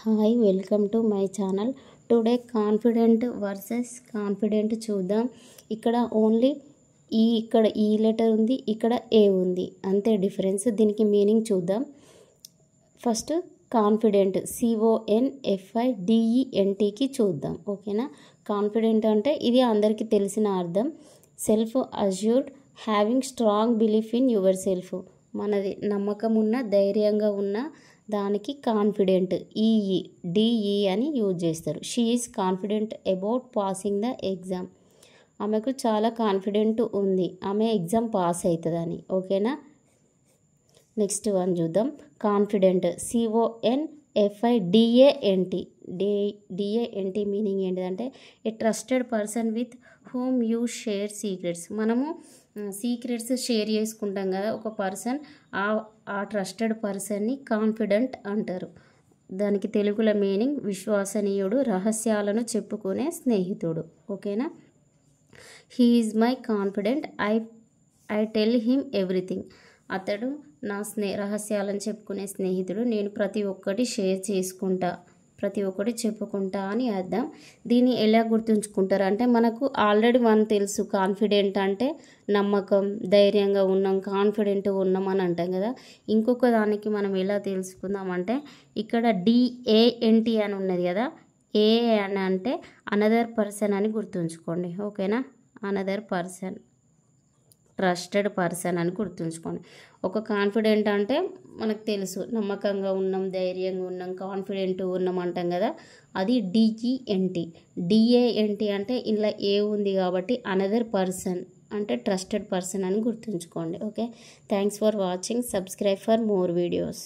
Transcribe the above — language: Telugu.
Hi welcome to my channel. Today confident versus confident చూద్దాం. ఇక్కడ ఓన్లీ ఇక్కడ ఈ లెటర్ ఉంది, ఇక్కడ ఏ ఉంది, అంతే డిఫరెన్స్. దీనికి మీనింగ్ చూద్దాం. ఫస్ట్ కాన్ఫిడెంట్ CONFIDENTకి చూద్దాం. ఓకేనా. కాన్ఫిడెంట్ అంటే ఇది అందరికీ తెలిసిన అర్థం. Self assured, having strong belief in yourself. మనది నమ్మకం ఉన్న, ధైర్యంగా ఉన్న దానికి కాన్ఫిడెంట్ DE అని యూజ్ చేస్తారు. She is confident about passing the exam. ఆమెకు చాలా కాన్ఫిడెంట్ ఉంది, ఆమె ఎగ్జామ్ పాస్ అవుతుందని. ఓకేనా. నెక్స్ట్ వన్ చూద్దాం. కాన్ఫిడెంట్ CONFIDENT మీనింగ్ ఏంటిదంటే a trusted person with whom you share secrets. మనము సీక్రెట్స్ షేర్ చేసుకుంటాం కదా ఒక పర్సన్, ఆ ట్రస్టెడ్ పర్సన్ని కాన్ఫిడెంట్ అంటారు. దానికి తెలుగులో మీనింగ్ విశ్వసనీయుడు, రహస్యాలను చెప్పుకునే స్నేహితుడు. ఓకేనా. He is my confident, I tell him everything. అతడు నా రహస్యాలను చెప్పుకునే స్నేహితుడు, నేను ప్రతి ఒక్కటి షేర్ చేసుకుంటా, ప్రతి ఒక్కటి చెప్పుకుంటా అని అర్థం. దీన్ని ఎలా గుర్తుంచుకుంటారు అంటే, మనకు ఆల్రెడీ మనం తెలుసు కాన్ఫిడెంట్ అంటే నమ్మకం, ధైర్యంగా ఉన్నాం, కాన్ఫిడెంట్గా ఉన్నాం అని అంటాం కదా. ఇంకొక దానికి మనం ఎలా తెలుసుకుందామంటే, ఇక్కడ DANT అని ఉన్నది కదా, ఏ అని అంటే అనదర్ పర్సన్ అని గుర్తుంచుకోండి. ఓకేనా. అనదర్ పర్సన్, ట్రస్టెడ్ పర్సన్ అని గుర్తుంచుకోండి. ఒక కాన్ఫిడెంట్ అంటే మనకు తెలుసు నమ్మకంగా ఉన్నాం, ధైర్యంగా ఉన్నాం, కాన్ఫిడెంట్ ఉన్నాం అంటాం కదా, అది DENT. DANT అంటే ఇలా ఏ ఉంది కాబట్టి అనదర్ పర్సన్ అంటే ట్రస్టెడ్ పర్సన్ అని గుర్తుంచుకోండి. Okay. Thanks for watching. Subscribe for more videos.